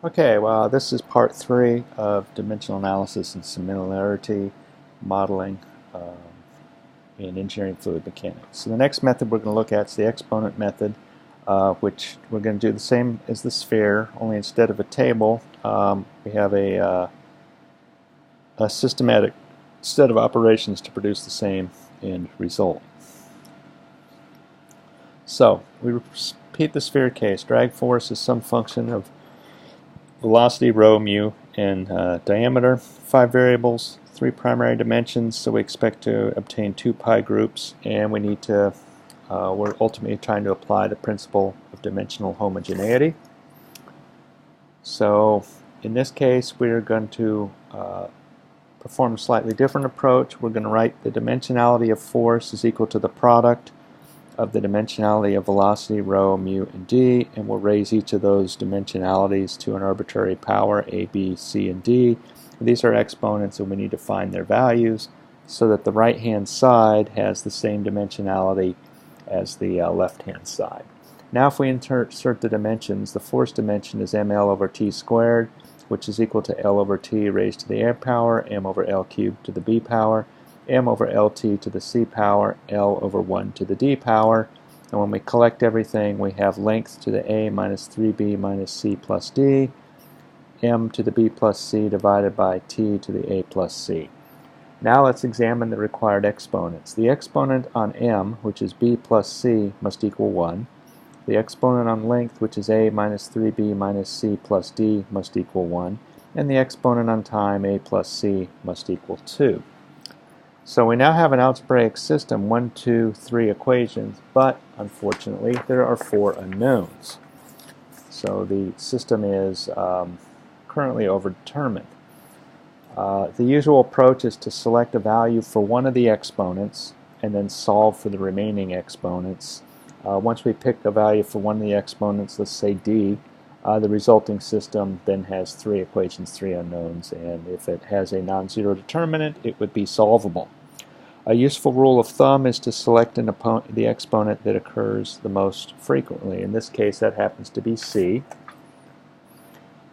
Okay, well, this is part 3 of dimensional analysis and similarity modeling in engineering fluid mechanics. So the next method we're going to look at is the exponent method, which we're going to do the same as the sphere, only instead of a table, we have a systematic set of operations to produce the same end result. So we repeat the sphere case. Drag force is some function of velocity, rho, mu, and diameter. 5 variables, 3 primary dimensions, so we expect to obtain 2 pi groups, and we need to, we're ultimately trying to apply the principle of dimensional homogeneity. So in this case we're going to perform a slightly different approach. We're going to write the dimensionality of force is equal to the product of the dimensionality of velocity, rho, mu, and d, and we'll raise each of those dimensionalities to an arbitrary power, a, b, c, and d. These are exponents, and we need to find their values so that the right-hand side has the same dimensionality as the left-hand side. Now if we insert the dimensions, the force dimension is ml over t squared, which is equal to L over T raised to the A power, m over L cubed to the B power, m over LT to the C power, L over 1 to the D power. And when we collect everything, we have length to the A minus 3B minus C plus D, m to the B plus C divided by T to the A plus C. Now let's examine the required exponents. The exponent on m, which is B plus C, must equal 1. The exponent on length, which is A minus 3B minus C plus D, must equal 1. And the exponent on time, A plus C, must equal 2. So we now have an algebraic system, 1, 2, 3 equations, but unfortunately there are 4 unknowns. So the system is currently overdetermined. The usual approach is to select a value for one of the exponents and then solve for the remaining exponents. Once we pick a value for one of the exponents, let's say d, the resulting system then has 3 equations, 3 unknowns, and if it has a non-zero determinant, it would be solvable. A useful rule of thumb is to select the exponent that occurs the most frequently. In this case, that happens to be c.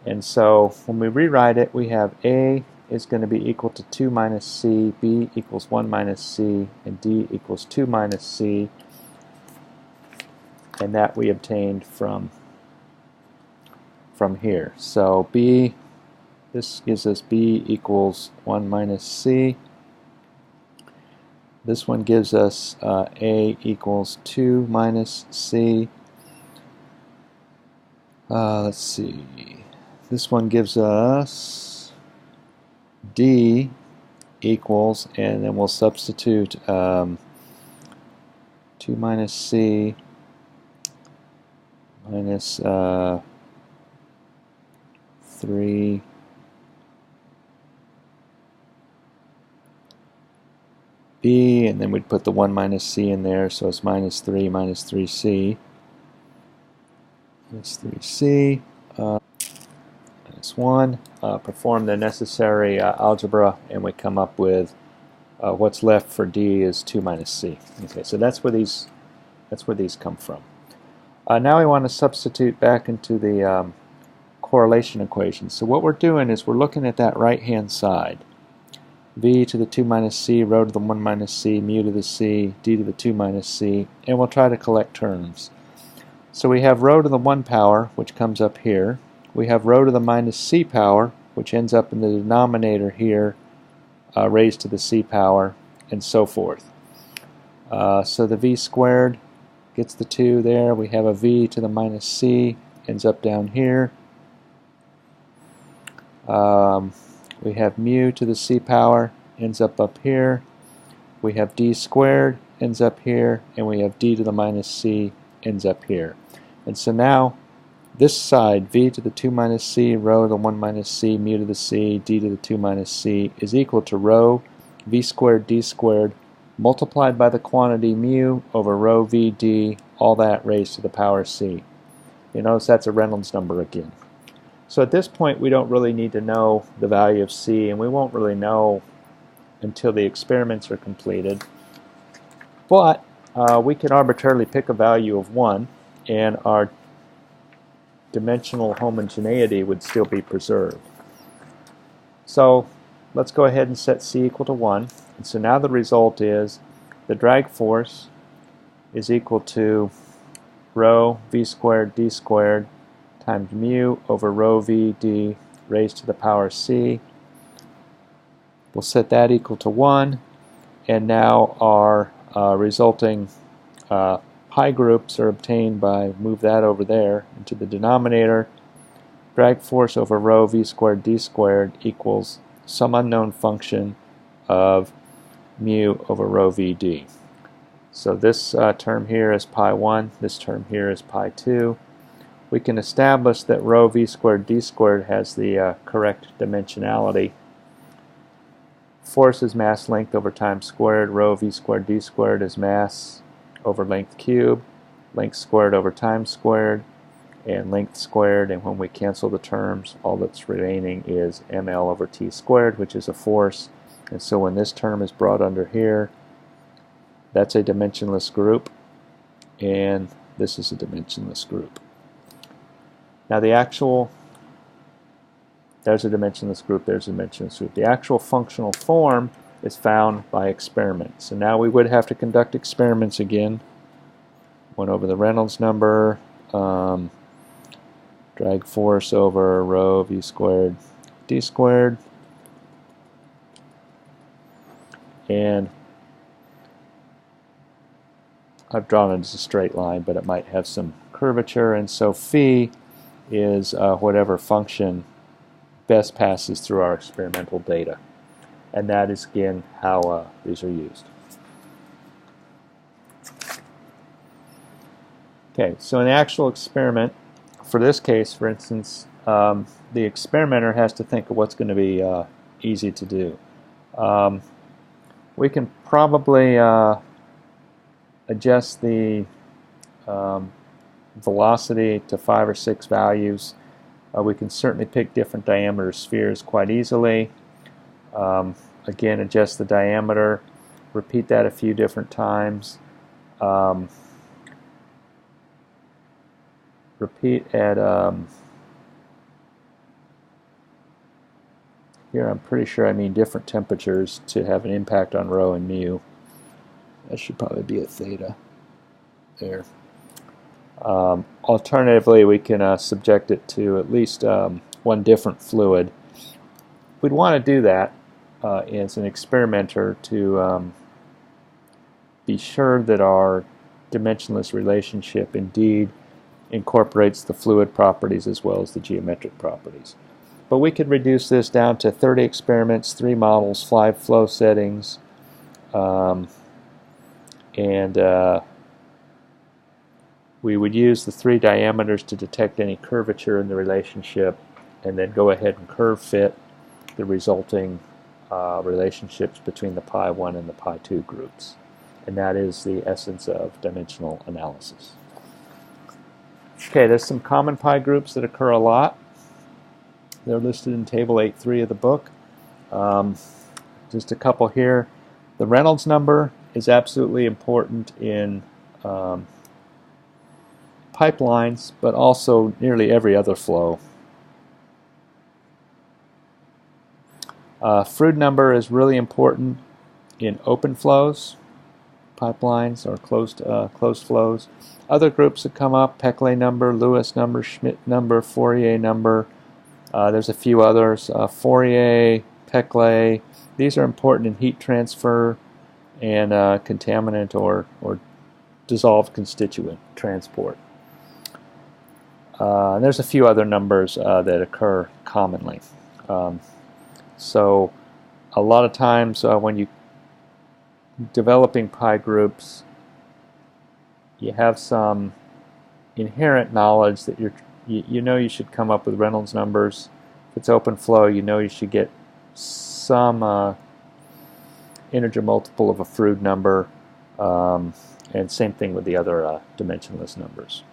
And so when we rewrite it, we have a is going to be equal to 2 minus c, b equals 1 minus c, and d equals 2 minus c. And that we obtained from here. So b, this gives us b equals 1 minus c. This one gives us a equals 2 minus c. Let's see. This one gives us d equals, and then we'll substitute 2 minus c minus 3 b, and then we'd put the 1 minus c in there, so it's minus 3 minus 3c minus 3c minus 1. Perform the necessary algebra, and we come up with what's left for d is 2 minus c. Okay, so that's where these come from. Now we want to substitute back into the correlation equation. So what we're doing is we're looking at that right-hand side. V to the 2 minus c, rho to the 1 minus c, mu to the c, d to the 2 minus c, and we'll try to collect terms. So we have rho to the 1 power, which comes up here. We have rho to the minus c power, which ends up in the denominator here, raised to the c power, and so forth. So the v squared gets the 2 there. We have a v to the minus c, ends up down here. We have mu to the c power, ends up here. We have d squared, ends up here, and we have d to the minus c, ends up here. And so now this side, v to the 2 minus c, rho to the 1 minus c, mu to the c, d to the 2 minus c, is equal to rho v squared d squared multiplied by the quantity mu over rho v d, all that raised to the power c. You notice that's a Reynolds number again. So at this point we don't really need to know the value of c, and we won't really know until the experiments are completed. But we can arbitrarily pick a value of 1, and our dimensional homogeneity would still be preserved. So let's go ahead and set C equal to 1. And so now the result is the drag force is equal to rho v squared d squared times mu over rho v d raised to the power c. We'll set that equal to 1, and now our resulting pi groups are obtained by move that over there into the denominator. Drag force over rho v squared d squared equals some unknown function of mu over rho v d. So this term here is pi 1, this term here is pi 2. We can establish that rho v squared d squared has the correct dimensionality. Force is mass length over time squared. Rho v squared d squared is mass over length cubed. Length squared over time squared, and length squared. And when we cancel the terms, all that's remaining is ml over t squared, which is a force. And so when this term is brought under here, that's a dimensionless group, and this is a dimensionless group. Now the actual, there's a dimensionless group, there's a dimensionless group. The actual functional form is found by experiment. So now we would have to conduct experiments again. One over the Reynolds number, drag force over rho v squared d squared, and I've drawn it as a straight line, but it might have some curvature, and so phi is whatever function best passes through our experimental data. And that is, again, how these are used. Okay, so in the actual experiment, for this case, for instance, the experimenter has to think of what's going to be easy to do. We can probably adjust the velocity to 5 or 6 values. We can certainly pick different diameter spheres quite easily. Again, adjust the diameter, repeat that a few different times. Repeat at, here I'm pretty sure I mean different temperatures to have an impact on rho and mu. That should probably be a theta there. Alternatively, we can subject it to at least one different fluid. We'd want to do that as an experimenter to be sure that our dimensionless relationship indeed incorporates the fluid properties as well as the geometric properties. But we could reduce this down to 30 experiments, 3 models, 5 flow settings, and we would use the 3 diameters to detect any curvature in the relationship, and then go ahead and curve fit the resulting relationships between the pi 1 and the pi 2 groups. And that is the essence of dimensional analysis. Okay, there's some common pi groups that occur a lot. They're listed in Table 8.3 of the book. Just a couple here. The Reynolds number is absolutely important in pipelines, but also nearly every other flow. Froude number is really important in open flows, pipelines, or closed flows. Other groups that come up: Peclet number, Lewis number, Schmidt number, Fourier number. There's a few others. Fourier, Peclet. These are important in heat transfer and contaminant or dissolved constituent transport. And there's a few other numbers that occur commonly. So a lot of times when you're developing pi groups, you have some inherent knowledge that you know you should come up with Reynolds numbers. If it's open flow, you know you should get some integer multiple of a Froude number, and same thing with the other dimensionless numbers.